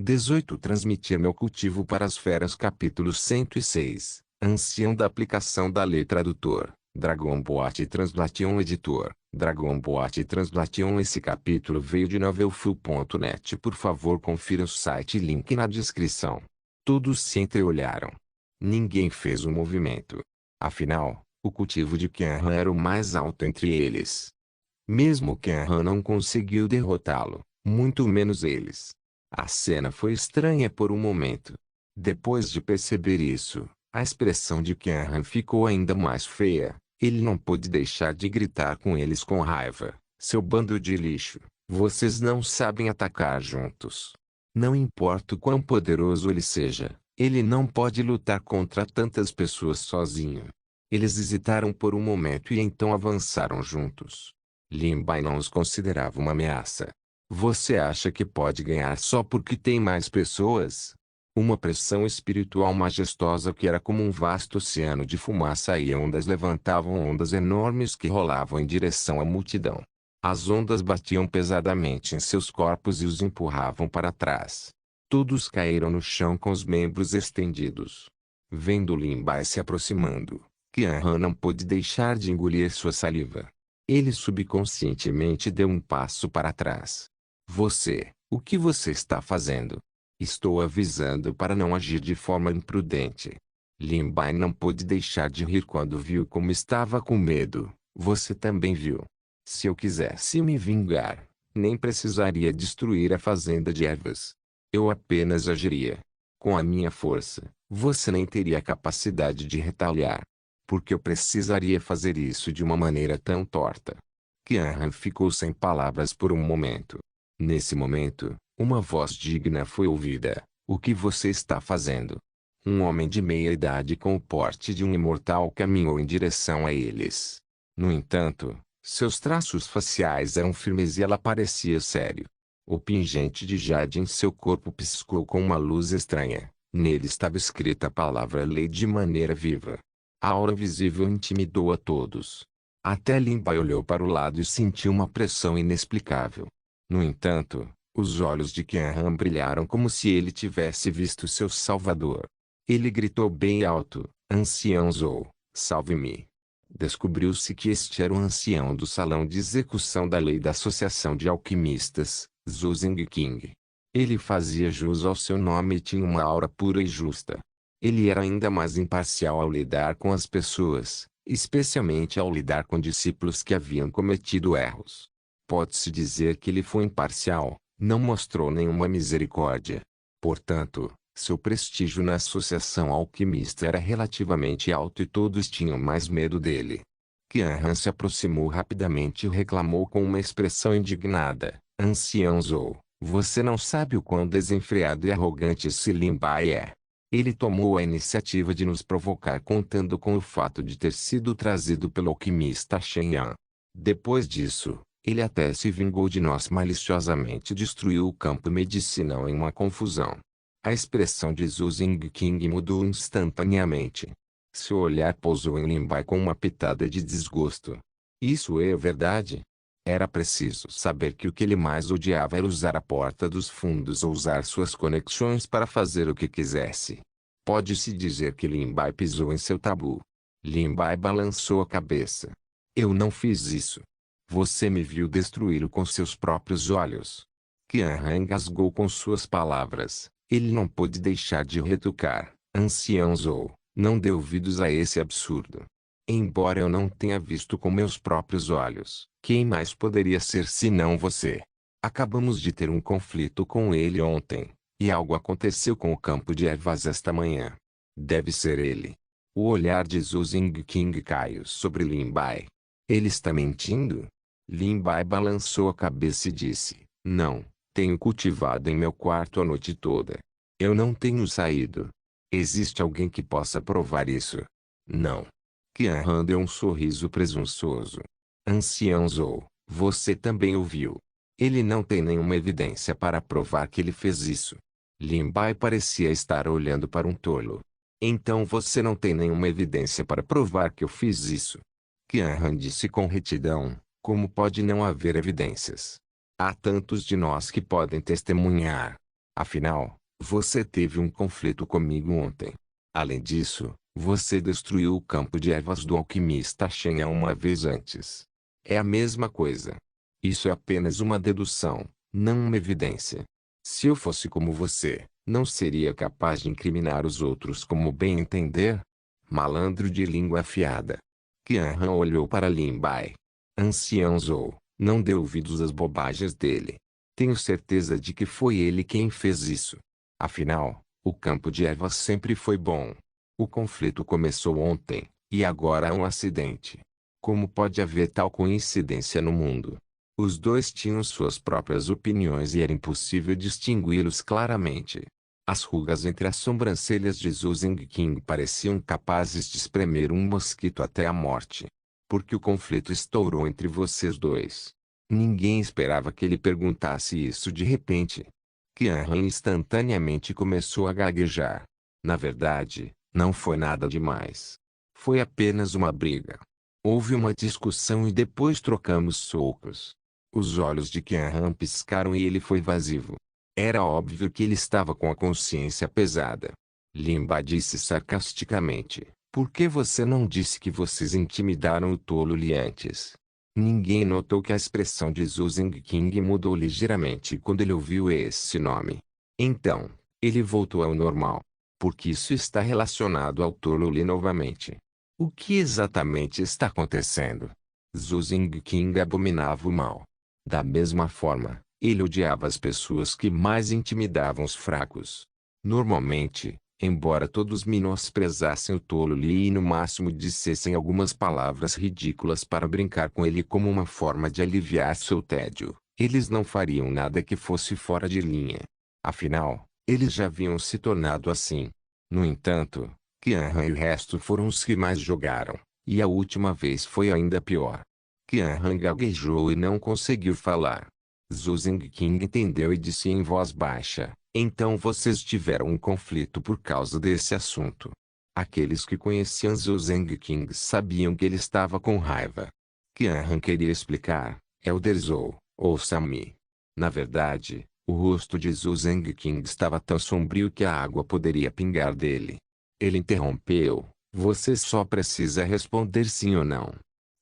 18 Transmitir meu cultivo para as feras. Capítulo 106 Ancião da aplicação da lei. Tradutor Dragon Boat Translation. Editor Dragon Boat Translation. Esse capítulo veio de novelfull.net. Por favor, confira o site, link na descrição. Todos se entreolharam. Ninguém fez um movimento. Afinal, o cultivo de Qianran era o mais alto entre eles. Mesmo Qianran não conseguiu derrotá-lo, muito menos eles. A cena foi estranha por um momento. Depois de perceber isso, a expressão de Qianran ficou ainda mais feia. Ele não pôde deixar de gritar com eles com raiva. Seu bando de lixo, vocês não sabem atacar juntos. Não importa o quão poderoso ele seja, ele não pode lutar contra tantas pessoas sozinho. Eles hesitaram por um momento e então avançaram juntos. Lin Bai não os considerava uma ameaça. Você acha que pode ganhar só porque tem mais pessoas? Uma pressão espiritual majestosa que era como um vasto oceano de fumaça e ondas levantavam ondas enormes que rolavam em direção à multidão. As ondas batiam pesadamente em seus corpos e os empurravam para trás. Todos caíram no chão com os membros estendidos. Vendo Lin Bai se aproximando, Qianran não pôde deixar de engolir sua saliva. Ele subconscientemente deu um passo para trás. O que você está fazendo? Estou avisando para não agir de forma imprudente. Lin Bai não pôde deixar de rir quando viu como estava com medo. Você também viu. Se eu quisesse me vingar, nem precisaria destruir a fazenda de ervas. Eu apenas agiria. Com a minha força, você nem teria capacidade de retaliar. Porque eu precisaria fazer isso de uma maneira tão torta? Qianran ficou sem palavras por um momento. Nesse momento, uma voz digna foi ouvida. O que você está fazendo? Um homem de meia idade com o porte de um imortal caminhou em direção a eles. No entanto, seus traços faciais eram firmes e ela parecia sério. O pingente de jade em seu corpo piscou com uma luz estranha. Nele estava escrita a palavra lei de maneira viva. A aura visível intimidou a todos. Até Lin Bai olhou para o lado e sentiu uma pressão inexplicável. No entanto, os olhos de Qianran brilharam como se ele tivesse visto seu salvador. Ele gritou bem alto: Ancião Zhou, salve-me. Descobriu-se que este era o ancião do salão de execução da lei da Associação de Alquimistas, Zhou Zingqing. Ele fazia jus ao seu nome e tinha uma aura pura e justa. Ele era ainda mais imparcial ao lidar com as pessoas, especialmente ao lidar com discípulos que haviam cometido erros. Pode-se dizer que ele foi imparcial, não mostrou nenhuma misericórdia. Portanto, seu prestígio na associação alquimista era relativamente alto e todos tinham mais medo dele. Qianran se aproximou rapidamente e reclamou com uma expressão indignada: Ancião Zhou, você não sabe o quão desenfreado e arrogante esse Lin Bai é. Ele tomou a iniciativa de nos provocar contando com o fato de ter sido trazido pelo alquimista Shen Yan. Depois disso, ele até se vingou de nós maliciosamente e destruiu o campo medicinal em uma confusão. A expressão de Zhou Zingqing mudou instantaneamente. Seu olhar pousou em Lin Bai com uma pitada de desgosto. Isso é verdade? Era preciso saber que o que ele mais odiava era usar a porta dos fundos ou usar suas conexões para fazer o que quisesse. Pode-se dizer que Lin Bai pisou em seu tabu. Lin Bai balançou a cabeça. Eu não fiz isso. Você me viu destruí-lo com seus próprios olhos. Qianran engasgou com suas palavras. Ele não pôde deixar de retrucar. Ancião Zhou, não dê ouvidos a esse absurdo. Embora eu não tenha visto com meus próprios olhos, quem mais poderia ser senão você? Acabamos de ter um conflito com ele ontem, e algo aconteceu com o campo de ervas esta manhã. Deve ser ele. O olhar de Zhou Zingqing caiu sobre Lin Bai. Ele está mentindo? Lin Bai balançou a cabeça e disse: Não, tenho cultivado em meu quarto a noite toda. Eu não tenho saído. Existe alguém que possa provar isso? Não. Qianran deu um sorriso presunçoso. Ancião Zhou, você também ouviu. Ele não tem nenhuma evidência para provar que ele fez isso. Lin Bai parecia estar olhando para um tolo. Então você não tem nenhuma evidência para provar que eu fiz isso. Qianran disse com retidão: Como pode não haver evidências? Há tantos de nós que podem testemunhar. Afinal, você teve um conflito comigo ontem. Além disso, você destruiu o campo de ervas do alquimista Shen uma vez antes. É a mesma coisa. Isso é apenas uma dedução, não uma evidência. Se eu fosse como você, não seria capaz de incriminar os outros como bem entender? Malandro de língua afiada. Qianran olhou para Lin Bai. Ancião Zhou, não dê ouvidos às bobagens dele. Tenho certeza de que foi ele quem fez isso. Afinal, o campo de ervas sempre foi bom. O conflito começou ontem, e agora há um acidente. Como pode haver tal coincidência no mundo? Os dois tinham suas próprias opiniões e era impossível distingui-los claramente. As rugas entre as sobrancelhas de Zhu Zengqing pareciam capazes de espremer um mosquito até a morte. Porque o conflito estourou entre vocês dois. Ninguém esperava que ele perguntasse isso de repente. Qianran instantaneamente começou a gaguejar. Na verdade, não foi nada demais. Foi apenas uma briga. Houve uma discussão e depois trocamos socos. Os olhos de Qianran piscaram e ele foi evasivo. Era óbvio que ele estava com a consciência pesada. Lin Bai disse sarcasticamente, por que você não disse que vocês intimidaram o tolo Li antes? Ninguém notou que a expressão de Zhu Zengqing mudou ligeiramente quando ele ouviu esse nome. Então, ele voltou ao normal. Porque isso está relacionado ao tolo Li novamente. O que exatamente está acontecendo? Zhu Zengqing abominava o mal. Da mesma forma, ele odiava as pessoas que mais intimidavam os fracos. Normalmente, embora todos menosprezassem o tolo Li e no máximo dissessem algumas palavras ridículas para brincar com ele como uma forma de aliviar seu tédio, eles não fariam nada que fosse fora de linha. Afinal, eles já haviam se tornado assim. No entanto, Qianran e o resto foram os que mais jogaram, e a última vez foi ainda pior. Qianran gaguejou e não conseguiu falar. Zhu Zengqing entendeu e disse em voz baixa, então vocês tiveram um conflito por causa desse assunto. Aqueles que conheciam Zhu Zengqing sabiam que ele estava com raiva. Qianran queria explicar, Elder Zhou, ouça-me. Na verdade, o rosto de Zhu Zengqing estava tão sombrio que a água poderia pingar dele. Ele interrompeu, você só precisa responder sim ou não.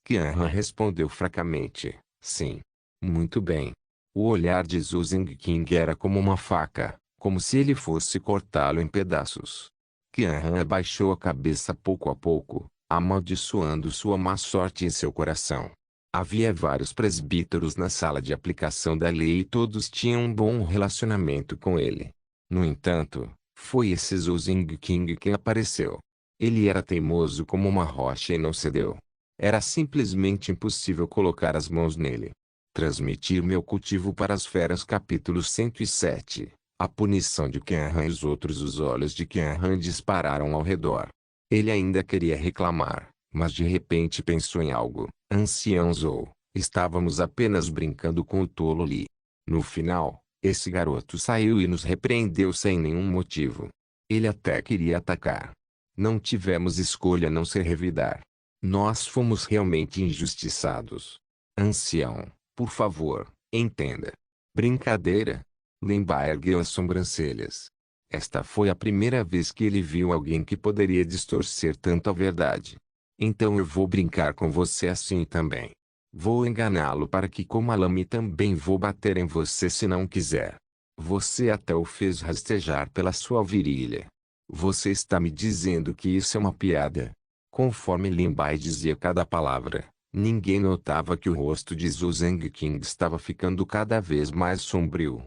Qianran respondeu fracamente, sim. Muito bem. O olhar de Zhu Zengqing era como uma faca, como se ele fosse cortá-lo em pedaços. Qianran abaixou a cabeça pouco a pouco, amaldiçoando sua má sorte em seu coração. Havia vários presbíteros na sala de aplicação da lei e todos tinham um bom relacionamento com ele. No entanto, foi esse Zhu Zengqing quem apareceu. Ele era teimoso como uma rocha e não cedeu. Era simplesmente impossível colocar as mãos nele. Transmitir meu cultivo para as feras capítulo 107. A punição de Qianran e os olhos de Qianran dispararam ao redor. Ele ainda queria reclamar, mas de repente pensou em algo. Ancião Zhou, estávamos apenas brincando com o tolo Li. No final, esse garoto saiu e nos repreendeu sem nenhum motivo. Ele até queria atacar. Não tivemos escolha a não se revidar. Nós fomos realmente injustiçados. Ancião, por favor, entenda. Brincadeira? Lin Bai ergueu as sobrancelhas. Esta foi a primeira vez que ele viu alguém que poderia distorcer tanto a verdade. Então eu vou brincar com você assim também. Vou enganá-lo para que coma lama e também vou bater em você se não quiser. Você até o fez rastejar pela sua virilha. Você está me dizendo que isso é uma piada? Conforme Lin Bai dizia cada palavra, ninguém notava que o rosto de Zhu Zengqing estava ficando cada vez mais sombrio.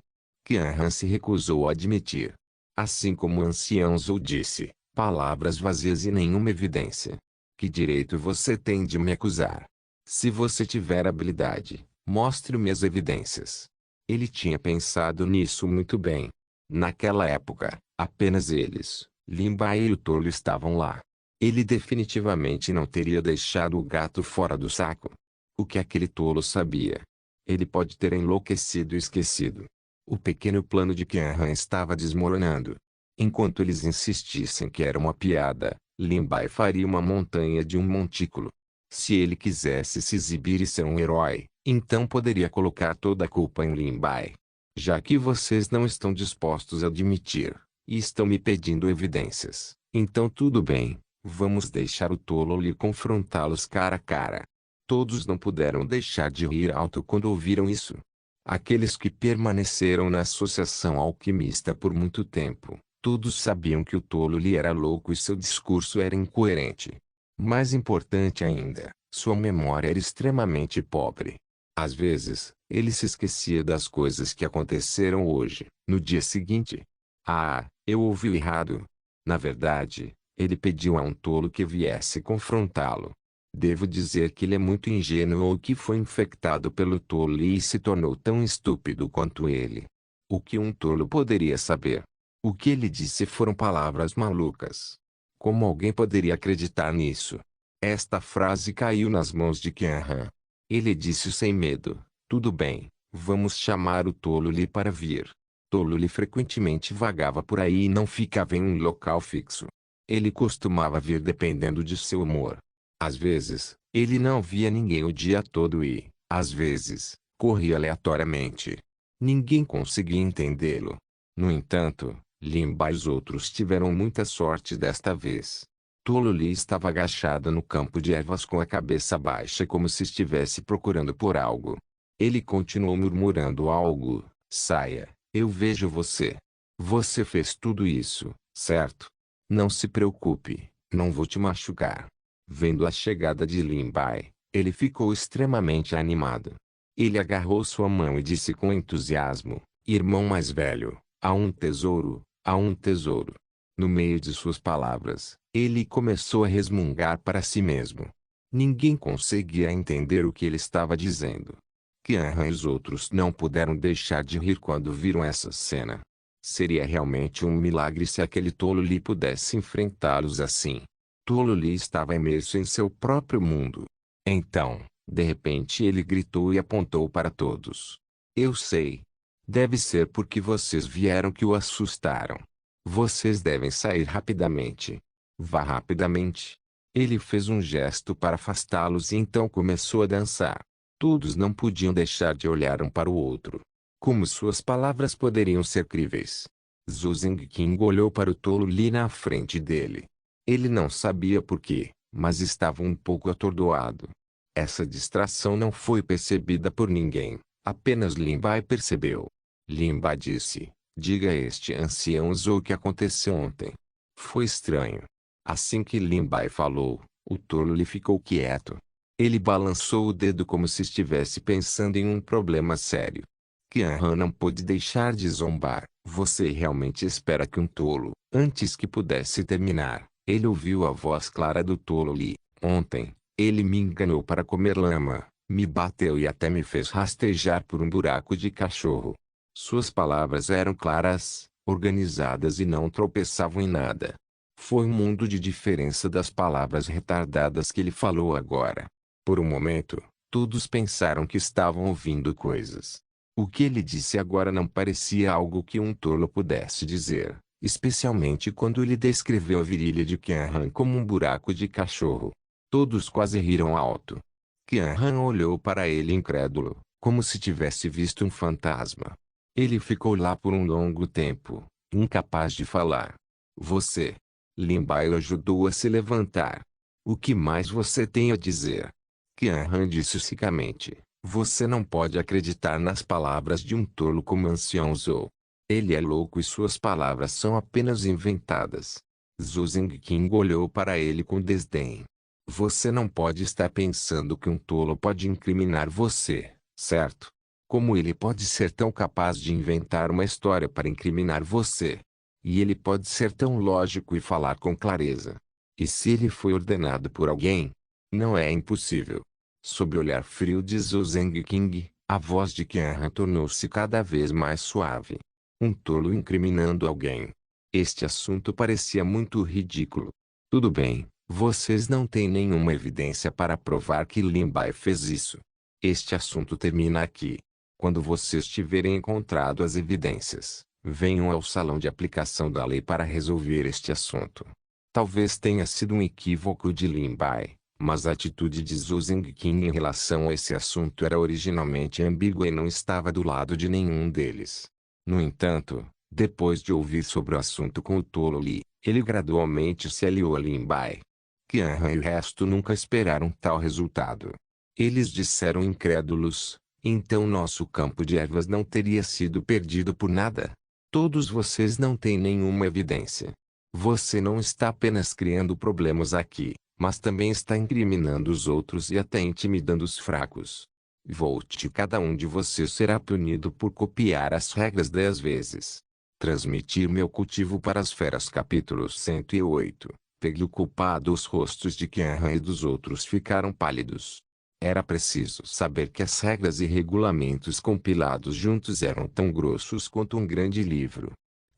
Qianran se recusou a admitir. Assim como o ancião Zhou disse, palavras vazias e nenhuma evidência. Que direito você tem de me acusar? Se você tiver habilidade, mostre-me as evidências. Ele tinha pensado nisso muito bem. Naquela época, apenas eles, Lin Bai e o tolo estavam lá. Ele definitivamente não teria deixado o gato fora do saco. O que aquele tolo sabia? Ele pode ter enlouquecido e esquecido. O pequeno plano de Qianran estava desmoronando. Enquanto eles insistissem que era uma piada, Lin Bai faria uma montanha de um montículo. Se ele quisesse se exibir e ser um herói, então poderia colocar toda a culpa em Lin Bai. Já que vocês não estão dispostos a admitir, e estão me pedindo evidências, então tudo bem, vamos deixar o tolo lhe confrontá-los cara a cara. Todos não puderam deixar de rir alto quando ouviram isso. Aqueles que permaneceram na associação alquimista por muito tempo, todos sabiam que o tolo lhe era louco e seu discurso era incoerente. Mais importante ainda, sua memória era extremamente pobre. Às vezes, ele se esquecia das coisas que aconteceram hoje, no dia seguinte. Ah, eu ouvi errado. Na verdade, ele pediu a um tolo que viesse confrontá-lo. Devo dizer que ele é muito ingênuo ou que foi infectado pelo tolo e se tornou tão estúpido quanto ele. O que um tolo poderia saber? O que ele disse foram palavras malucas. Como alguém poderia acreditar nisso? Esta frase caiu nas mãos de Qianhan. Ele disse sem medo: tudo bem, vamos chamar o tolo Li para vir. Tolo Li frequentemente vagava por aí e não ficava em um local fixo. Ele costumava vir dependendo de seu humor. Às vezes, ele não via ninguém o dia todo e, às vezes, corria aleatoriamente. Ninguém conseguia entendê-lo. No entanto, Limba e os outros tiveram muita sorte desta vez. Tolo Li estava agachado no campo de ervas com a cabeça baixa como se estivesse procurando por algo. Ele continuou murmurando algo: saia, eu vejo você. Você fez tudo isso, certo? Não se preocupe, não vou te machucar. Vendo a chegada de Limbai, ele ficou extremamente animado. Ele agarrou sua mão e disse com entusiasmo: irmão mais velho, há um tesouro, há um tesouro. No meio de suas palavras, ele começou a resmungar para si mesmo. Ninguém conseguia entender o que ele estava dizendo. Qianhan e os outros não puderam deixar de rir quando viram essa cena. Seria realmente um milagre se aquele tolo Li pudesse enfrentá-los assim. Tolo Li estava imerso em seu próprio mundo. Então, de repente ele gritou e apontou para todos. Eu sei. Deve ser porque vocês vieram que o assustaram. Vocês devem sair rapidamente. Vá rapidamente. Ele fez um gesto para afastá-los e então começou a dançar. Todos não podiam deixar de olhar um para o outro. Como suas palavras poderiam ser críveis? Zhou Zengqing olhou para o tolo Li na frente dele. Ele não sabia por quê, mas estava um pouco atordoado. Essa distração não foi percebida por ninguém, apenas Limbai percebeu. Limbai disse: diga a este ancião Zhou o que aconteceu ontem. Foi estranho. Assim que Limbai falou, o tolo Li ficou quieto. Ele balançou o dedo como se estivesse pensando em um problema sério. Qianhan não pôde deixar de zombar. Você realmente espera que um tolo, antes que pudesse terminar, ele ouviu a voz clara do tolo Li. Ontem, ele me enganou para comer lama, me bateu e até me fez rastejar por um buraco de cachorro. Suas palavras eram claras, organizadas e não tropeçavam em nada. Foi um mundo de diferença das palavras retardadas que ele falou agora. Por um momento, todos pensaram que estavam ouvindo coisas. O que ele disse agora não parecia algo que um tolo pudesse dizer, especialmente quando ele descreveu a virilha de Qianhan como um buraco de cachorro. Todos quase riram alto. Qianhan olhou para ele incrédulo, como se tivesse visto um fantasma. Ele ficou lá por um longo tempo, incapaz de falar. Você. Limbai o ajudou a se levantar. O que mais você tem a dizer? Qianhan disse secamente: você não pode acreditar nas palavras de um tolo como o ancião Zhou. Ele é louco e suas palavras são apenas inventadas. Zhou Zengqing olhou para ele com desdém. Você não pode estar pensando que um tolo pode incriminar você, certo? Como ele pode ser tão capaz de inventar uma história para incriminar você? E ele pode ser tão lógico e falar com clareza. E se ele foi ordenado por alguém? Não é impossível. Sob o olhar frio de Zhou Zengqing, a voz de Qianhan tornou-se cada vez mais suave. Um tolo incriminando alguém. Este assunto parecia muito ridículo. Tudo bem, vocês não têm nenhuma evidência para provar que Limbai fez isso. Este assunto termina aqui. Quando vocês tiverem encontrado as evidências, venham ao salão de aplicação da lei para resolver este assunto. Talvez tenha sido um equívoco de Limbai, Mas a atitude de Zhou Zengqin em relação a esse assunto era originalmente ambígua e não estava do lado de nenhum deles. No entanto, depois de ouvir sobre o assunto com o tolo Li, ele gradualmente se aliou a Lin Bai. Qianran e o resto nunca esperaram tal resultado. Eles disseram incrédulos: então nosso campo de ervas não teria sido perdido por nada? Todos vocês não têm nenhuma evidência. Você não está apenas criando problemas aqui, mas também está incriminando os outros e até intimidando os fracos. Volte, cada um de vocês será punido por copiar as regras 10 vezes. Transmitir meu cultivo para as feras. Capítulo 108. Pelo culpado, os rostos de Qianran e dos outros ficaram pálidos. Era preciso saber que as regras e regulamentos compilados juntos eram tão grossos quanto um grande livro.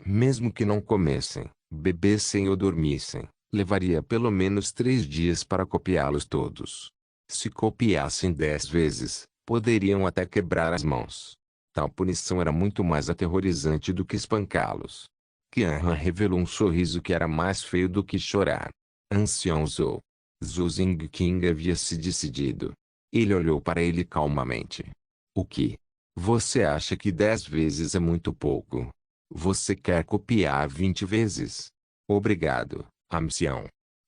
Mesmo que não comessem, bebessem ou dormissem, levaria pelo menos 3 dias para copiá-los todos. Se copiassem 10 vezes, poderiam até quebrar as mãos. Tal punição era muito mais aterrorizante do que espancá-los. Qianran revelou um sorriso que era mais feio do que chorar. Ancião Zhou. Zhou Zengqin havia se decidido. Ele olhou para ele calmamente. O que? Você acha que 10 vezes é muito pouco? Você quer copiar 20 vezes? Obrigado, ancião.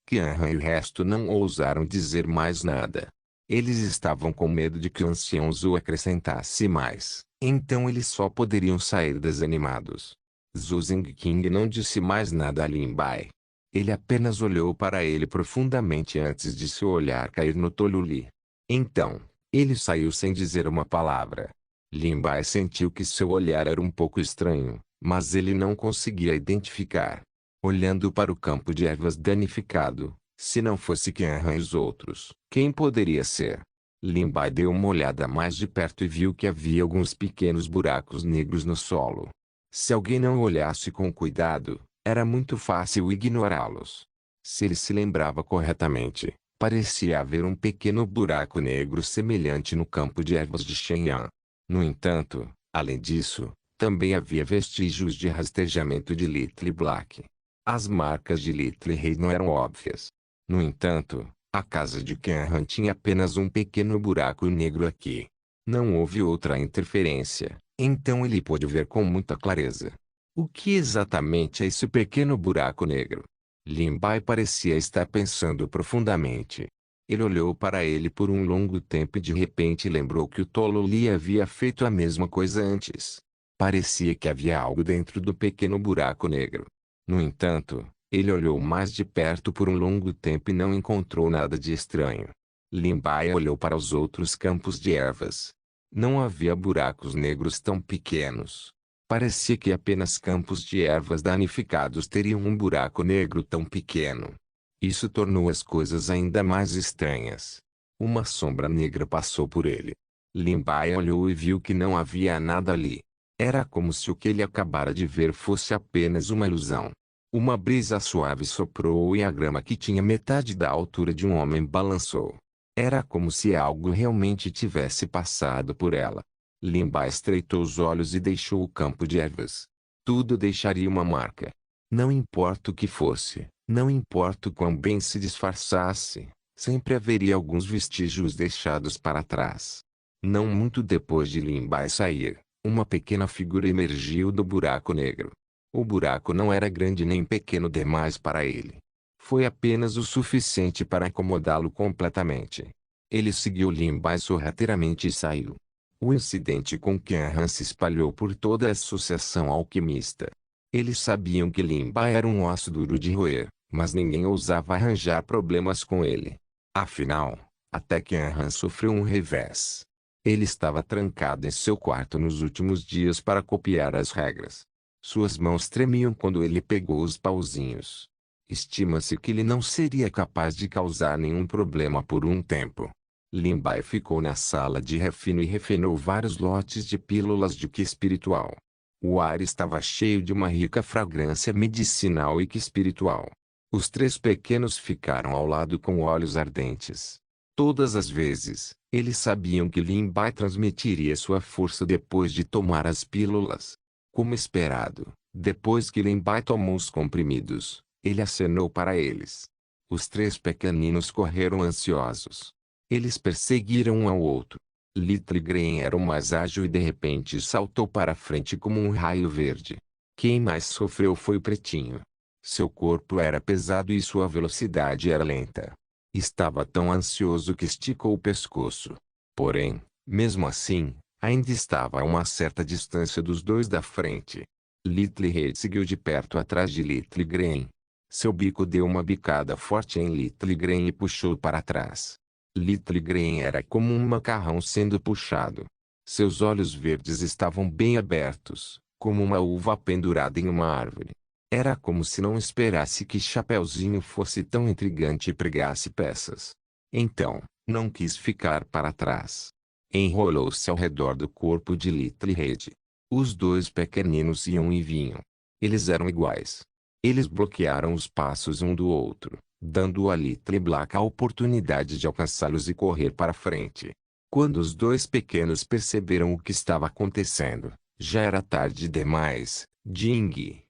Qianran e o resto não ousaram dizer mais nada. Eles estavam com medo de que o ancião Zhou acrescentasse mais, então eles só poderiam sair desanimados. Zhou Zengqin não disse mais nada a Lin Bai. Ele apenas olhou para ele profundamente antes de seu olhar cair no tolo Li. Então, ele saiu sem dizer uma palavra. Lin Bai sentiu que seu olhar era um pouco estranho, mas ele não conseguia identificar. Olhando para o campo de ervas danificado, se não fosse Qianran e os outros, quem poderia ser? Lin Bai deu uma olhada mais de perto e viu que havia alguns pequenos buracos negros no solo. Se alguém não olhasse com cuidado, era muito fácil ignorá-los. Se ele se lembrava corretamente, parecia haver um pequeno buraco negro semelhante no campo de ervas de Shenyan. No entanto, além disso, também havia vestígios de rastejamento de Little Black. As marcas de Little Rei não eram óbvias. No entanto, a casa de Qianran tinha apenas um pequeno buraco negro aqui. Não houve outra interferência, então ele pôde ver com muita clareza. O que exatamente é esse pequeno buraco negro? Lin Bai parecia estar pensando profundamente. Ele olhou para ele por um longo tempo e de repente lembrou que o tolo Li havia feito a mesma coisa antes. Parecia que havia algo dentro do pequeno buraco negro. No entanto, ele olhou mais de perto por um longo tempo e não encontrou nada de estranho. Lin Bai olhou para os outros campos de ervas. Não havia buracos negros tão pequenos. Parecia que apenas campos de ervas danificados teriam um buraco negro tão pequeno. Isso tornou as coisas ainda mais estranhas. Uma sombra negra passou por ele. Lin Bai olhou e viu que não havia nada ali. Era como se o que ele acabara de ver fosse apenas uma ilusão. Uma brisa suave soprou e a grama que tinha metade da altura de um homem balançou. Era como se algo realmente tivesse passado por ela. Lin Bai estreitou os olhos e deixou o campo de ervas. Tudo deixaria uma marca. Não importa o que fosse, não importa o quão bem se disfarçasse, sempre haveria alguns vestígios deixados para trás. Não muito depois de Lin Bai sair, uma pequena figura emergiu do buraco negro. O buraco não era grande nem pequeno demais para ele. Foi apenas o suficiente para incomodá-lo completamente. Ele seguiu Lin Bai sorrateiramente e saiu. O incidente com Qianran se espalhou por toda a associação alquimista. Eles sabiam que Lin Bai era um osso duro de roer, mas ninguém ousava arranjar problemas com ele. Afinal, até Qianran sofreu um revés. Ele estava trancado em seu quarto nos últimos dias para copiar as regras. Suas mãos tremiam quando ele pegou os pauzinhos. Estima-se que ele não seria capaz de causar nenhum problema por um tempo. Lin Bai ficou na sala de refino e refinou vários lotes de pílulas de Qi espiritual. O ar estava cheio de uma rica fragrância medicinal e Qi espiritual. Os 3 pequenos ficaram ao lado com olhos ardentes. Todas as vezes, eles sabiam que Lin Bai transmitiria sua força depois de tomar as pílulas. Como esperado, depois que Lin Bai tomou os comprimidos, ele acenou para eles. Os três pequeninos correram ansiosos. Eles perseguiram um ao outro. Little Green era o mais ágil e de repente saltou para frente como um raio verde. Quem mais sofreu foi o pretinho. Seu corpo era pesado e sua velocidade era lenta. Estava tão ansioso que esticou o pescoço. Porém, mesmo assim, ainda estava a uma certa distância dos dois da frente. Little Red seguiu de perto atrás de Little Green. Seu bico deu uma bicada forte em Little Green e puxou para trás. Little Green era como um macarrão sendo puxado. Seus olhos verdes estavam bem abertos, como uma uva pendurada em uma árvore. Era como se não esperasse que Chapeuzinho fosse tão intrigante e pregasse peças. Então, não quis ficar para trás. Enrolou-se ao redor do corpo de Little Red. Os dois pequeninos iam e vinham. Eles eram iguais. Eles bloquearam os passos um do outro, dando a Little Black a oportunidade de alcançá-los e correr para frente. Quando os dois pequenos perceberam o que estava acontecendo, já era tarde demais. Ding!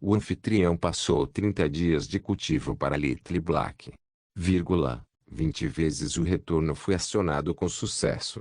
O anfitrião passou 30 dias de cultivo para Little Black. 20 vezes o retorno foi acionado com sucesso.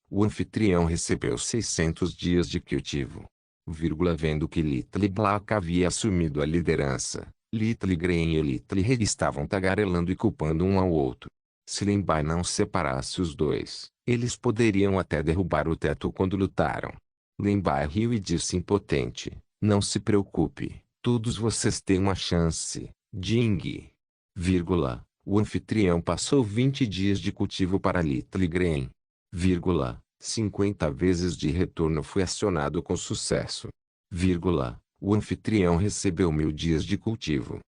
O anfitrião recebeu 600 dias de cultivo. Vendo que Little Black havia assumido a liderança, Little Green e Little Red estavam tagarelando e culpando um ao outro. Se Limbai não separasse os dois, eles poderiam até derrubar o teto quando lutaram. Limbai riu e disse impotente, não se preocupe, todos vocês têm uma chance. Ding! O anfitrião passou 20 dias de cultivo para Little Green. 50 vezes de retorno foi acionado com sucesso. O anfitrião recebeu 1000 dias de cultivo.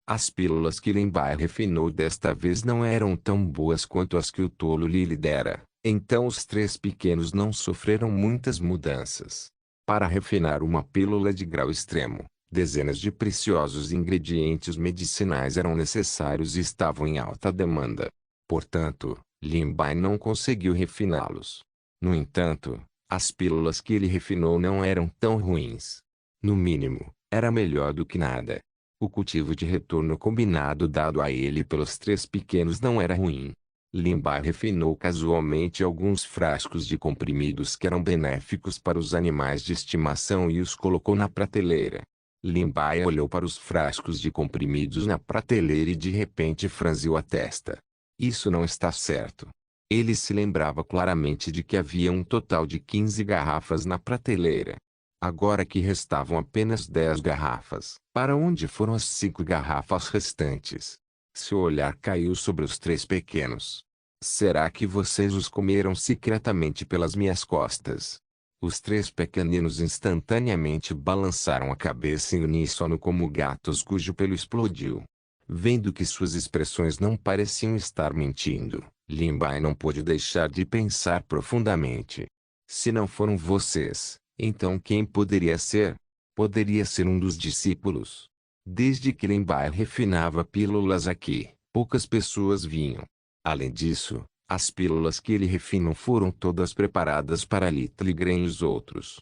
As pílulas que Limbai refinou desta vez não eram tão boas quanto as que o tolo lhe dera, então os três pequenos não sofreram muitas mudanças. Para refinar uma pílula de grau extremo, dezenas de preciosos ingredientes medicinais eram necessários e estavam em alta demanda. Portanto, Limbai não conseguiu refiná-los. No entanto, as pílulas que ele refinou não eram tão ruins. No mínimo, era melhor do que nada. O cultivo de retorno combinado dado a ele pelos três pequenos não era ruim. Limbai refinou casualmente alguns frascos de comprimidos que eram benéficos para os animais de estimação e os colocou na prateleira. Limbai olhou para os frascos de comprimidos na prateleira e de repente franziu a testa. Isso não está certo. Ele se lembrava claramente de que havia um total de 15 garrafas na prateleira. Agora que restavam apenas 10 garrafas, para onde foram as 5 garrafas restantes? Seu olhar caiu sobre os três pequenos. Será que vocês os comeram secretamente pelas minhas costas? Os três pequeninos instantaneamente balançaram a cabeça em uníssono como gatos cujo pelo explodiu. Vendo que suas expressões não pareciam estar mentindo, Limbai não pôde deixar de pensar profundamente. Se não foram vocês, então quem poderia ser? Poderia ser um dos discípulos. Desde que Limbai refinava pílulas aqui, poucas pessoas vinham. Além disso, as pílulas que ele refinou foram todas preparadas para Little Green e os outros.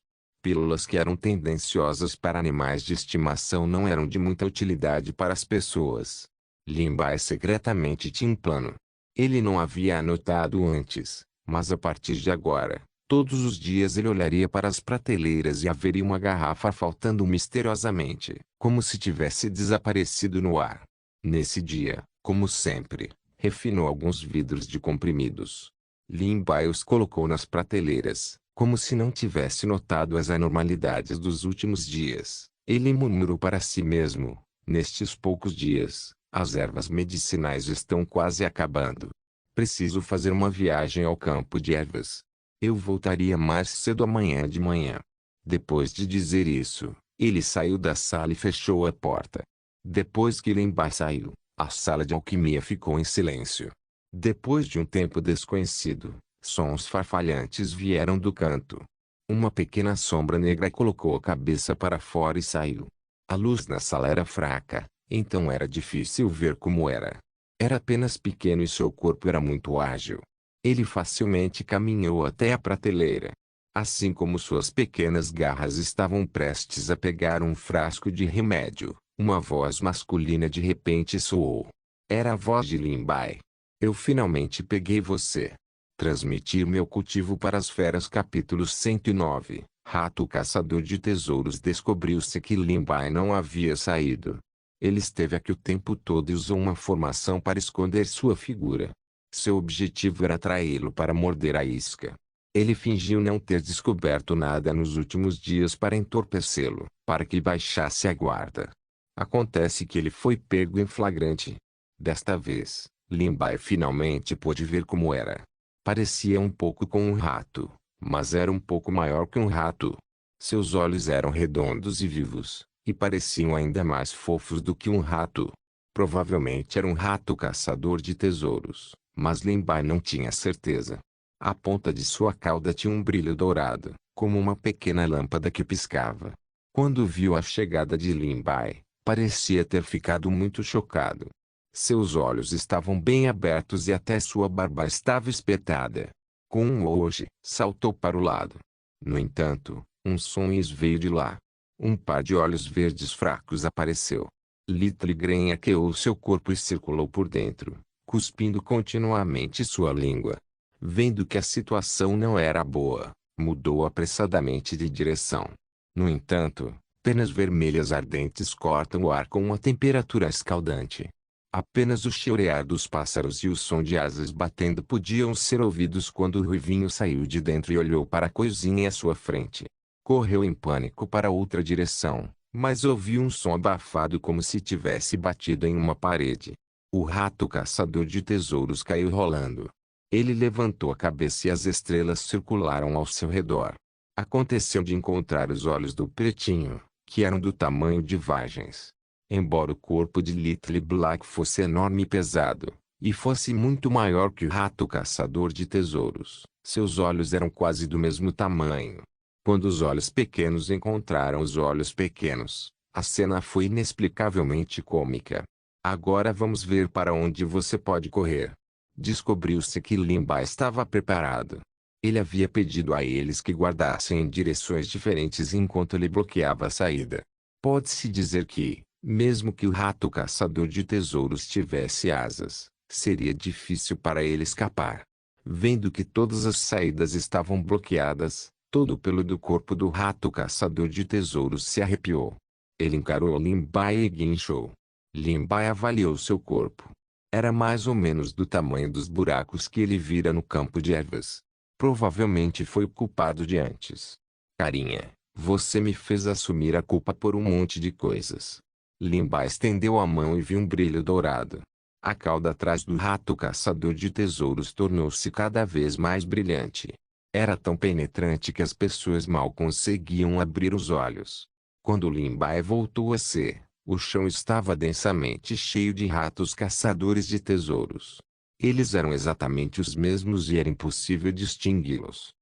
Pílulas que eram tendenciosas para animais de estimação não eram de muita utilidade para as pessoas. Limbai secretamente tinha um plano. Ele não havia anotado antes, mas a partir de agora, todos os dias ele olharia para as prateleiras e haveria uma garrafa faltando misteriosamente, como se tivesse desaparecido no ar. Nesse dia, como sempre, refinou alguns vidros de comprimidos. Limbai os colocou nas prateleiras, como se não tivesse notado as anormalidades dos últimos dias. Ele murmurou para si mesmo, nestes poucos dias, as ervas medicinais estão quase acabando. Preciso fazer uma viagem ao campo de ervas. Eu voltaria mais cedo amanhã de manhã. Depois de dizer isso, ele saiu da sala e fechou a porta. Depois que Limbai saiu, a sala de alquimia ficou em silêncio. Depois de um tempo desconhecido, sons farfalhantes vieram do canto. Uma pequena sombra negra colocou a cabeça para fora e saiu. A luz na sala era fraca, então era difícil ver como era. Era apenas pequeno e seu corpo era muito ágil. Ele facilmente caminhou até a prateleira. Assim como suas pequenas garras estavam prestes a pegar um frasco de remédio, Uma voz masculina de repente soou. Era a voz de Lin Bai. Eu finalmente peguei você. Transmitir meu cultivo para as feras. Capítulo 109. Rato caçador de tesouros. Descobriu-se que Lin Bai não havia saído. Ele esteve aqui o tempo todo e usou uma formação para esconder sua figura. Seu objetivo era atraí-lo para morder a isca. Ele fingiu não ter descoberto nada nos últimos dias para entorpecê-lo, para que baixasse a guarda. Acontece que ele foi pego em flagrante. Desta vez, Lin Bai finalmente pôde ver como era. Parecia um pouco com um rato, mas era um pouco maior que um rato. Seus olhos eram redondos e vivos, e pareciam ainda mais fofos do que um rato. Provavelmente era um rato caçador de tesouros, mas Lin Bai não tinha certeza. A ponta de sua cauda tinha um brilho dourado, como uma pequena lâmpada que piscava. Quando viu a chegada de Lin Bai, parecia ter ficado muito chocado. Seus olhos estavam bem abertos e até sua barba estava espetada. Com um hoje, saltou para o lado. No entanto, um som veio de lá. Um par de olhos verdes fracos apareceu. Little Gren arqueou seu corpo e circulou por dentro, cuspindo continuamente sua língua. Vendo que a situação não era boa, mudou apressadamente de direção. No entanto, penas vermelhas ardentes cortam o ar com uma temperatura escaldante. Apenas o chiurear dos pássaros e o som de asas batendo podiam ser ouvidos quando o ruivinho saiu de dentro e olhou para a coisinha à sua frente. Correu em pânico para outra direção, mas ouviu um som abafado como se tivesse batido em uma parede. O rato caçador de tesouros caiu rolando. Ele levantou a cabeça e as estrelas circularam ao seu redor. Aconteceu de encontrar os olhos do pretinho, que eram do tamanho de vagens. Embora o corpo de Little Black fosse enorme e pesado, e fosse muito maior que o rato caçador de tesouros, seus olhos eram quase do mesmo tamanho. Quando os olhos pequenos encontraram os olhos pequenos, a cena foi inexplicavelmente cômica. Agora vamos ver para onde você pode correr. Descobriu-se que Lin Bai estava preparado. Ele havia pedido a eles que guardassem em direções diferentes enquanto ele bloqueava a saída. Pode-se dizer que, mesmo que o rato caçador de tesouros tivesse asas, seria difícil para ele escapar. Vendo que todas as saídas estavam bloqueadas, todo o pelo do corpo do rato caçador de tesouros se arrepiou. Ele encarou Lin Bai e guinchou. Lin Bai avaliou seu corpo. Era mais ou menos do tamanho dos buracos que ele vira no campo de ervas. Provavelmente foi o culpado de antes. Carinha, você me fez assumir a culpa por um monte de coisas. Lin Bai estendeu a mão e viu um brilho dourado. A cauda atrás do rato caçador de tesouros tornou-se cada vez mais brilhante. Era tão penetrante que as pessoas mal conseguiam abrir os olhos. Quando Lin Bai voltou a ser, o chão estava densamente cheio de ratos caçadores de tesouros. Eles eram exatamente os mesmos e era impossível distingui-los.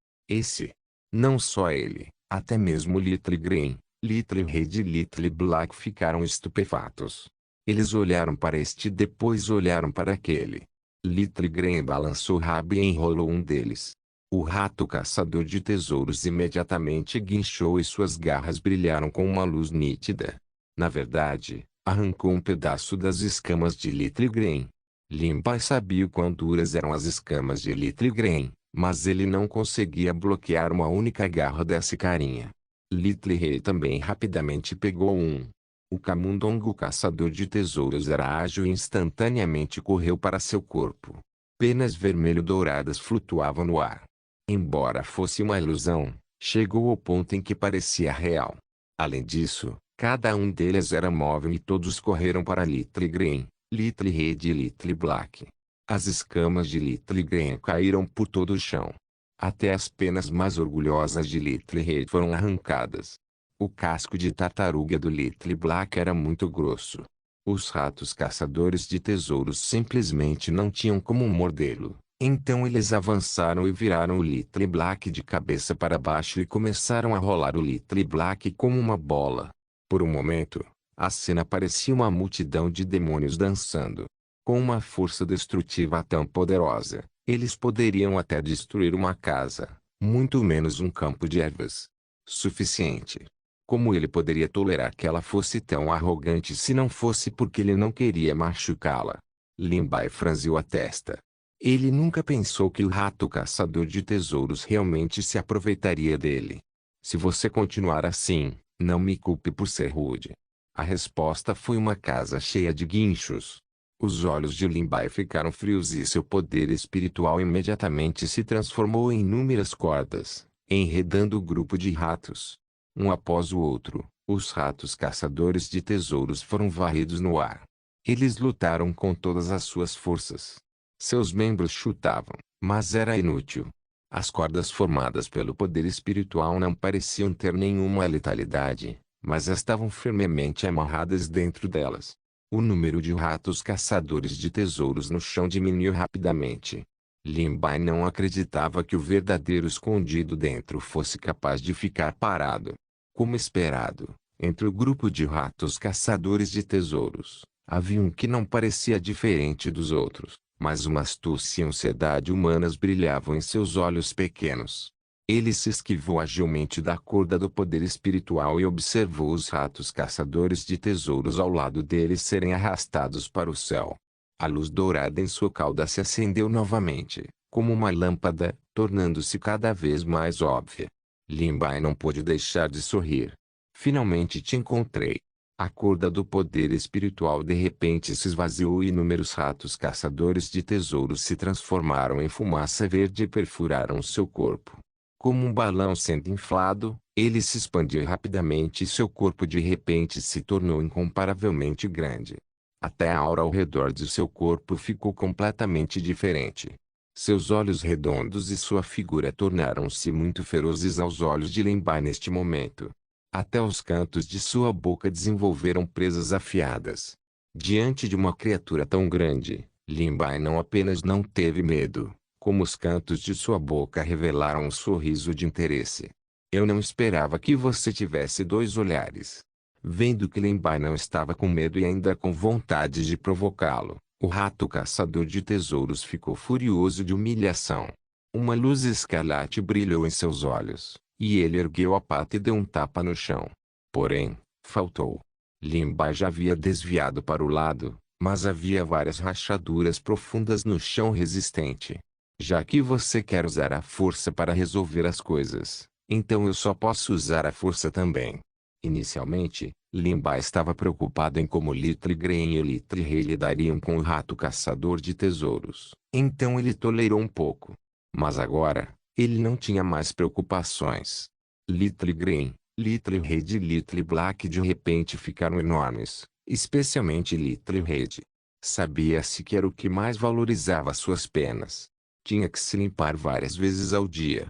Não só ele, até mesmo Little Gren, Little Red e Little Black ficaram estupefatos. Eles olharam para este e depois olharam para aquele. Little Gren balançou o rabo e enrolou um deles. O rato caçador de tesouros imediatamente guinchou e suas garras brilharam com uma luz nítida. Na verdade, arrancou um pedaço das escamas de Little Gren. Lin Bai sabia o quão duras eram as escamas de Little Gren, mas ele não conseguia bloquear uma única garra dessa carinha. Little Red também rapidamente pegou um. O camundongo caçador de tesouros era ágil e instantaneamente correu para seu corpo. Penas vermelho-douradas flutuavam no ar. Embora fosse uma ilusão, chegou ao ponto em que parecia real. Além disso, cada um deles era móvel e todos correram para Little Gren, Little Red e Little Black. As escamas de Little Gren caíram por todo o chão. Até as penas mais orgulhosas de Little Red foram arrancadas. O casco de tartaruga do Little Black era muito grosso. Os ratos caçadores de tesouros simplesmente não tinham como mordê-lo. Então eles avançaram e viraram o Little Black de cabeça para baixo e começaram a rolar o Little Black como uma bola. Por um momento, a cena parecia uma multidão de demônios dançando. Com uma força destrutiva tão poderosa, eles poderiam até destruir uma casa, muito menos um campo de ervas. Suficiente. Como ele poderia tolerar que ela fosse tão arrogante se não fosse porque ele não queria machucá-la? Lin Bai franziu a testa. Ele nunca pensou que o rato caçador de tesouros realmente se aproveitaria dele. Se você continuar assim, não me culpe por ser rude. A resposta foi uma casa cheia de guinchos. Os olhos de Lin Bai ficaram frios e seu poder espiritual imediatamente se transformou em inúmeras cordas, enredando o grupo de ratos. Um após o outro, os ratos caçadores de tesouros foram varridos no ar. Eles lutaram com todas as suas forças. Seus membros chutavam, mas era inútil. As cordas formadas pelo poder espiritual não pareciam ter nenhuma letalidade, mas estavam firmemente amarradas dentro delas. O número de ratos caçadores de tesouros no chão diminuiu rapidamente. Lin Bai não acreditava que o verdadeiro escondido dentro fosse capaz de ficar parado. Como esperado, entre o grupo de ratos caçadores de tesouros, havia um que não parecia diferente dos outros, mas uma astúcia e ansiedade humanas brilhavam em seus olhos pequenos. Ele se esquivou agilmente da corda do poder espiritual e observou os ratos caçadores de tesouros ao lado dele serem arrastados para o céu. A luz dourada em sua cauda se acendeu novamente, como uma lâmpada, tornando-se cada vez mais óbvia. Lin Bai não pôde deixar de sorrir. Finalmente te encontrei. A corda do poder espiritual de repente se esvaziou e inúmeros ratos caçadores de tesouros se transformaram em fumaça verde e perfuraram seu corpo. Como um balão sendo inflado, ele se expandiu rapidamente e seu corpo de repente se tornou incomparavelmente grande. Até a aura ao redor de seu corpo ficou completamente diferente. Seus olhos redondos e sua figura tornaram-se muito ferozes aos olhos de Lin Bai neste momento. Até os cantos de sua boca desenvolveram presas afiadas. Diante de uma criatura tão grande, Lin Bai não apenas não teve medo, como os cantos de sua boca revelaram um sorriso de interesse. Eu não esperava que você tivesse dois olhares. Vendo que Lin Bai não estava com medo e ainda com vontade de provocá-lo, o rato caçador de tesouros ficou furioso de humilhação. Uma luz escarlate brilhou em seus olhos, e ele ergueu a pata e deu um tapa no chão. Porém, faltou. Lin Bai já havia desviado para o lado, mas havia várias rachaduras profundas no chão resistente. Já que você quer usar a força para resolver as coisas, então eu só posso usar a força também. Inicialmente, Lin Bai estava preocupado em como Little Green e Little Rei lidariam com o rato caçador de tesouros. Então ele tolerou um pouco. Mas agora, ele não tinha mais preocupações. Little Green, Little Red e Little Black de repente ficaram enormes, especialmente Little Red. Sabia-se que era o que mais valorizava suas penas. Tinha que se limpar várias vezes ao dia.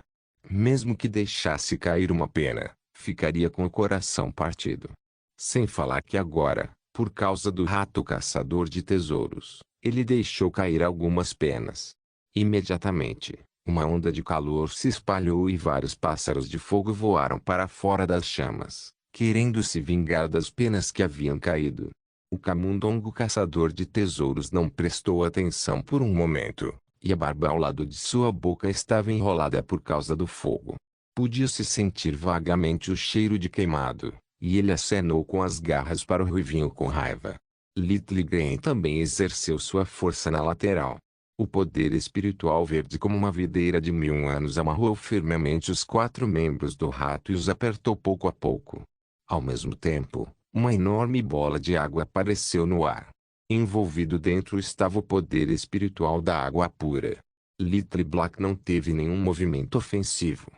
Mesmo que deixasse cair uma pena, ficaria com o coração partido. Sem falar que agora, por causa do rato caçador de tesouros, ele deixou cair algumas penas. Imediatamente, uma onda de calor se espalhou e vários pássaros de fogo voaram para fora das chamas, querendo se vingar das penas que haviam caído. O camundongo caçador de tesouros não prestou atenção por um momento, e a barba ao lado de sua boca estava enrolada por causa do fogo. Podia-se sentir vagamente o cheiro de queimado, e ele acenou com as garras para o ruivinho com raiva. Little Green também exerceu sua força na lateral. O poder espiritual verde como uma videira de 1000 anos amarrou firmemente os 4 membros do rato e os apertou pouco a pouco. Ao mesmo tempo, uma enorme bola de água apareceu no ar. Envolvido dentro estava o poder espiritual da água pura. Little Black não teve nenhum movimento ofensivo.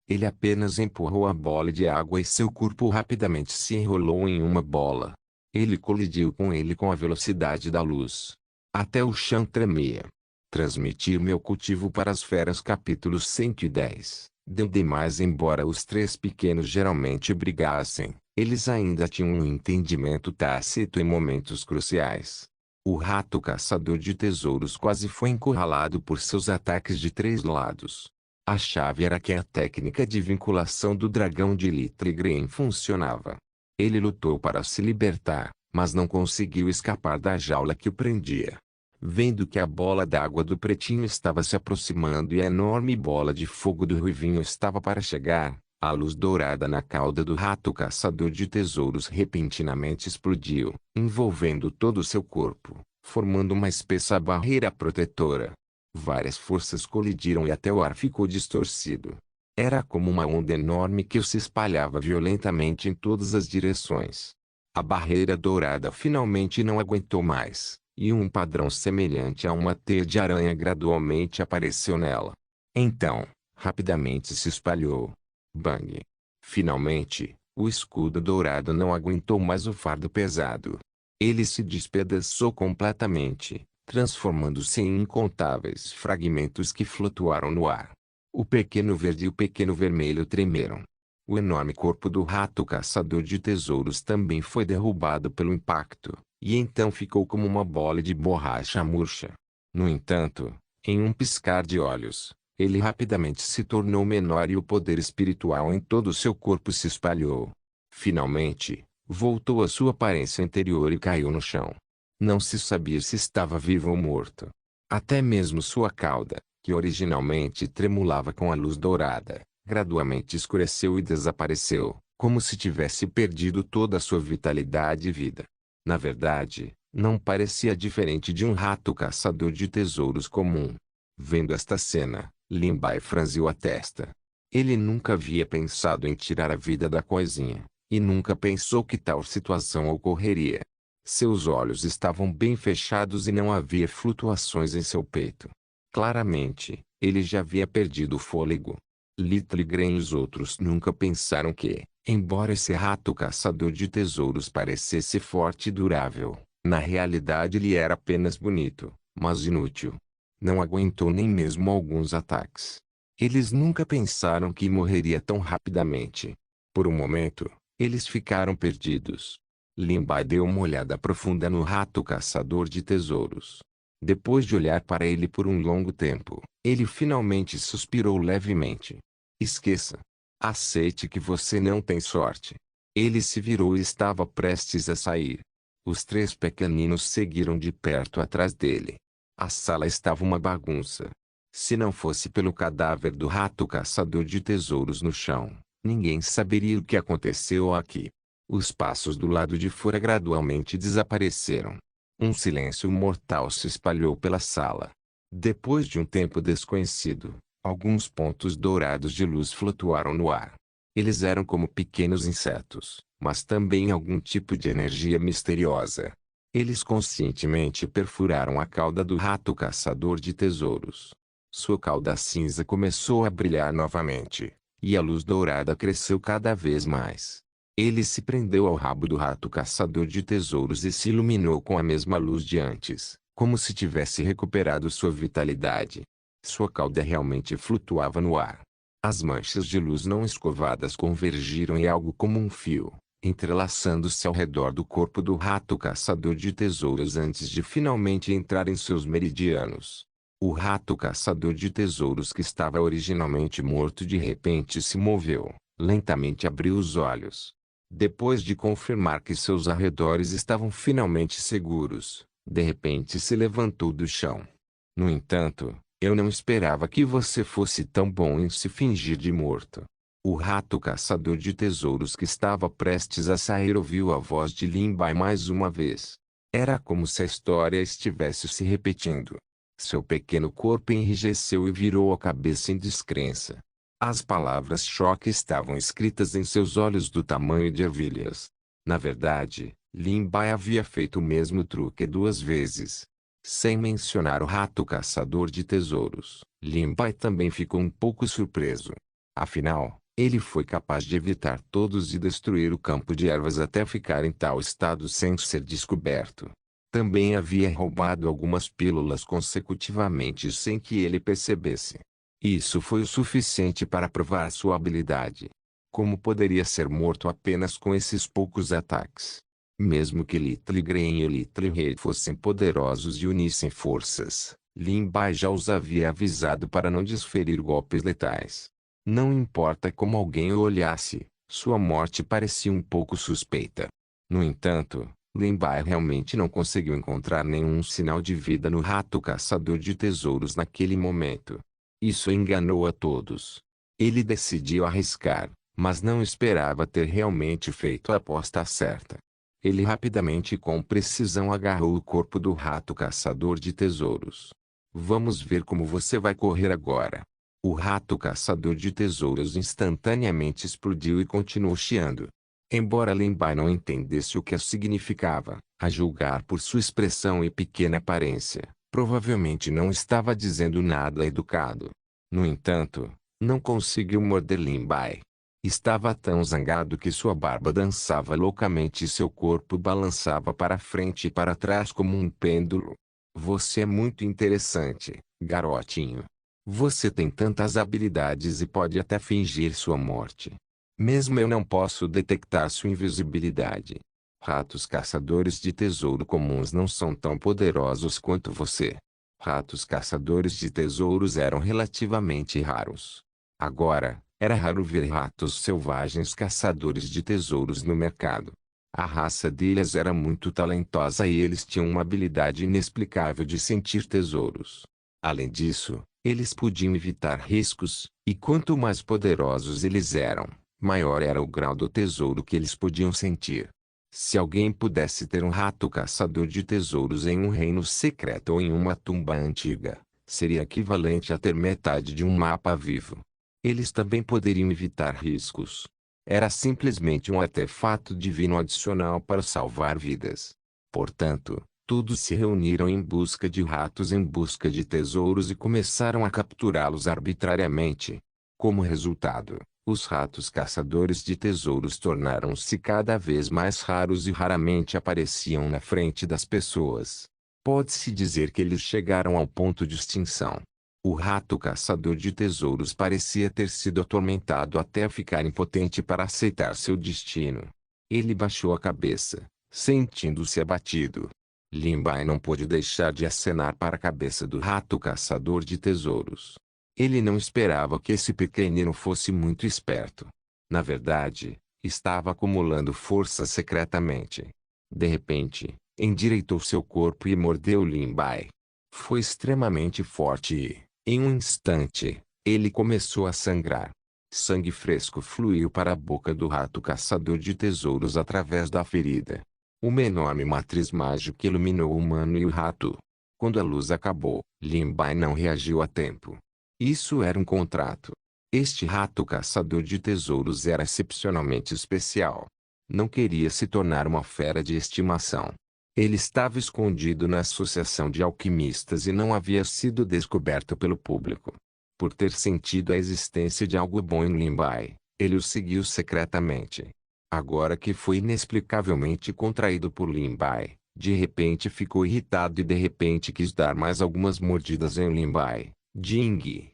Ele apenas empurrou a bola de água e seu corpo rapidamente se enrolou em uma bola. Ele colidiu com ele com a velocidade da luz. Até o chão tremia. Transmitir meu cultivo para as feras capítulo 110. Deu demais. Embora os 3 pequenos geralmente brigassem, eles ainda tinham um entendimento tácito em momentos cruciais. O rato caçador de tesouros quase foi encurralado por seus ataques de 3 lados. A chave era que a técnica de vinculação do dragão de Little Green funcionava. Ele lutou para se libertar, mas não conseguiu escapar da jaula que o prendia. Vendo que a bola d'água do pretinho estava se aproximando e a enorme bola de fogo do ruivinho estava para chegar, A luz dourada na cauda do rato caçador de tesouros repentinamente explodiu, envolvendo todo o seu corpo, formando uma espessa barreira protetora. Várias forças colidiram e até o ar ficou distorcido. Era como uma onda enorme que se espalhava violentamente em todas as direções. A barreira dourada finalmente não aguentou mais, e um padrão semelhante a uma teia de aranha gradualmente apareceu nela. Então, rapidamente se espalhou. Bang! Finalmente, o escudo dourado não aguentou mais o fardo pesado. Ele se despedaçou completamente, transformando-se em incontáveis fragmentos que flutuaram no ar. O pequeno verde e o pequeno vermelho tremeram. O enorme corpo do rato caçador de tesouros também foi derrubado pelo impacto, e então ficou como uma bola de borracha murcha. No entanto, em um piscar de olhos, ele rapidamente se tornou menor e o poder espiritual em todo o seu corpo se espalhou. Finalmente, voltou à sua aparência anterior e caiu no chão. Não se sabia se estava vivo ou morto. Até mesmo sua cauda, que originalmente tremulava com a luz dourada, gradualmente escureceu e desapareceu, como se tivesse perdido toda a sua vitalidade e vida. Na verdade, não parecia diferente de um rato caçador de tesouros comum. Vendo esta cena, Lin Bai franziu a testa. Ele nunca havia pensado em tirar a vida da coisinha, e nunca pensou que tal situação ocorreria. Seus olhos estavam bem fechados e não havia flutuações em seu peito. Claramente, ele já havia perdido o fôlego. Little Gren e os outros nunca pensaram que, embora esse rato caçador de tesouros parecesse forte e durável, na realidade ele era apenas bonito, mas inútil. Não aguentou nem mesmo alguns ataques. Eles nunca pensaram que morreria tão rapidamente. Por um momento, eles ficaram perdidos. Lin Bai deu uma olhada profunda no rato caçador de tesouros. Depois de olhar para ele por um longo tempo, ele finalmente suspirou levemente. Esqueça. Aceite que você não tem sorte. Ele se virou e estava prestes a sair. Os três pequeninos seguiram de perto atrás dele. A sala estava uma bagunça. Se não fosse pelo cadáver do rato caçador de tesouros no chão, ninguém saberia o que aconteceu aqui. Os passos do lado de fora gradualmente desapareceram. Um silêncio mortal se espalhou pela sala. Depois de um tempo desconhecido, alguns pontos dourados de luz flutuaram no ar. Eles eram como pequenos insetos, mas também algum tipo de energia misteriosa. Eles conscientemente perfuraram a cauda do rato caçador de tesouros. Sua cauda cinza começou a brilhar novamente, e a luz dourada cresceu cada vez mais. Ele se prendeu ao rabo do rato caçador de tesouros e se iluminou com a mesma luz de antes, como se tivesse recuperado sua vitalidade. Sua cauda realmente flutuava no ar. As manchas de luz não escovadas convergiram em algo como um fio, entrelaçando-se ao redor do corpo do rato caçador de tesouros antes de finalmente entrar em seus meridianos. O rato caçador de tesouros que estava originalmente morto de repente se moveu, lentamente abriu os olhos. Depois de confirmar que seus arredores estavam finalmente seguros, de repente se levantou do chão. No entanto, eu não esperava que você fosse tão bom em se fingir de morto. O rato caçador de tesouros que estava prestes a sair ouviu a voz de Lin Bai mais uma vez. Era como se a história estivesse se repetindo. Seu pequeno corpo enrijeceu e virou a cabeça em descrença. As palavras choque estavam escritas em seus olhos do tamanho de ervilhas. Na verdade, Lin Bai havia feito o mesmo truque 2 vezes. Sem mencionar o rato caçador de tesouros, Lin Bai também ficou um pouco surpreso. Afinal, ele foi capaz de evitar todos e destruir o campo de ervas até ficar em tal estado sem ser descoberto. Também havia roubado algumas pílulas consecutivamente sem que ele percebesse. Isso foi o suficiente para provar sua habilidade. Como poderia ser morto apenas com esses poucos ataques? Mesmo que Little Gren e Little Red fossem poderosos e unissem forças, Lin Bai já os havia avisado para não desferir golpes letais. Não importa como alguém o olhasse, sua morte parecia um pouco suspeita. No entanto, Lin Bai realmente não conseguiu encontrar nenhum sinal de vida no rato caçador de tesouros naquele momento. Isso enganou a todos. Ele decidiu arriscar, mas não esperava ter realmente feito a aposta certa. Ele rapidamente e com precisão agarrou o corpo do rato caçador de tesouros. Vamos ver como você vai correr agora. O rato caçador de tesouros instantaneamente explodiu e continuou chiando. Embora Limbai não entendesse o que significava, a julgar por sua expressão e pequena aparência, provavelmente não estava dizendo nada educado. No entanto, não conseguiu morder Limbai. Estava tão zangado que sua barba dançava loucamente e seu corpo balançava para frente e para trás como um pêndulo. Você é muito interessante, garotinho. Você tem tantas habilidades e pode até fingir sua morte. Mesmo eu não posso detectar sua invisibilidade. Ratos caçadores de tesouro comuns não são tão poderosos quanto você. Ratos caçadores de tesouros eram relativamente raros. Agora, era raro ver ratos selvagens caçadores de tesouros no mercado. A raça deles era muito talentosa e eles tinham uma habilidade inexplicável de sentir tesouros. Além disso, eles podiam evitar riscos, e quanto mais poderosos eles eram, maior era o grau do tesouro que eles podiam sentir. Se alguém pudesse ter um rato caçador de tesouros em um reino secreto ou em uma tumba antiga, seria equivalente a ter metade de um mapa vivo. Eles também poderiam evitar riscos. Era simplesmente um artefato divino adicional para salvar vidas. Portanto, todos se reuniram em busca de ratos em busca de tesouros e começaram a capturá-los arbitrariamente. Como resultado, os ratos caçadores de tesouros tornaram-se cada vez mais raros e raramente apareciam na frente das pessoas. Pode-se dizer que eles chegaram ao ponto de extinção. O rato caçador de tesouros parecia ter sido atormentado até ficar impotente para aceitar seu destino. Ele baixou a cabeça, sentindo-se abatido. Limbai não pôde deixar de acenar para a cabeça do rato caçador de tesouros. Ele não esperava que esse pequenino fosse muito esperto. Na verdade, estava acumulando força secretamente. De repente, endireitou seu corpo e mordeu Limbai. Foi extremamente forte e, em um instante, ele começou a sangrar. Sangue fresco fluiu para a boca do rato caçador de tesouros através da ferida. Uma enorme matriz mágica iluminou o humano e o rato. Quando a luz acabou, Limbai não reagiu a tempo. Isso era um contrato. Este rato caçador de tesouros era excepcionalmente especial. Não queria se tornar uma fera de estimação. Ele estava escondido na associação de alquimistas e não havia sido descoberto pelo público. Por ter sentido a existência de algo bom em Limbai, ele o seguiu secretamente. Agora que foi inexplicavelmente contraído por Limbai, de repente ficou irritado e de repente quis dar mais algumas mordidas em Limbai. Ding.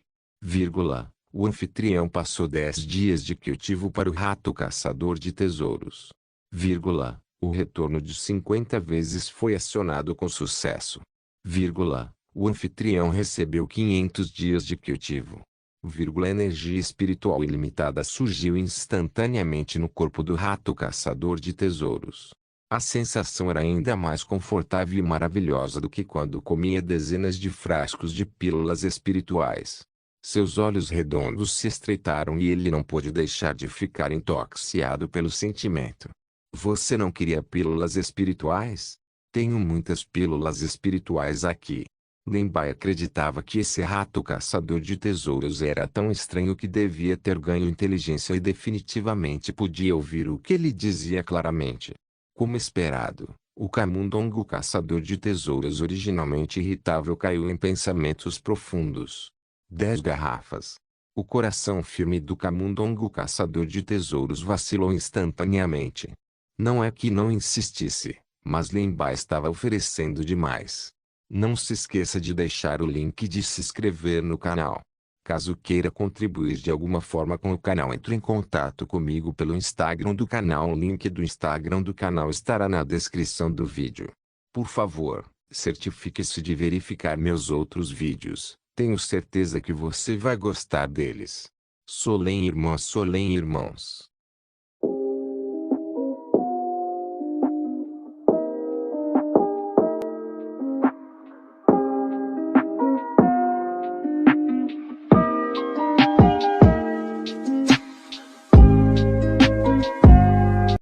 O anfitrião passou 10 dias de cultivo para o rato caçador de tesouros. O retorno de 50 vezes foi acionado com sucesso. O anfitrião recebeu 500 dias de cultivo. Energia espiritual ilimitada surgiu instantaneamente no corpo do rato caçador de tesouros. A sensação era ainda mais confortável e maravilhosa do que quando comia dezenas de frascos de pílulas espirituais. Seus olhos redondos se estreitaram e ele não pôde deixar de ficar intoxicado pelo sentimento. Você não queria pílulas espirituais? Tenho muitas pílulas espirituais aqui. Limbai acreditava que esse rato caçador de tesouros era tão estranho que devia ter ganho inteligência e definitivamente podia ouvir o que ele dizia claramente. Como esperado, o camundongo caçador de tesouros originalmente irritável caiu em pensamentos profundos. 10 garrafas. O coração firme do camundongo caçador de tesouros vacilou instantaneamente. Não é que não insistisse, mas Limbai estava oferecendo demais. Não se esqueça de deixar o link de se inscrever no canal. Caso queira contribuir de alguma forma com o canal, entre em contato comigo pelo Instagram do canal. O link do Instagram do canal estará na descrição do vídeo. Por favor, certifique-se de verificar meus outros vídeos. Tenho certeza que você vai gostar deles. Solem irmãos.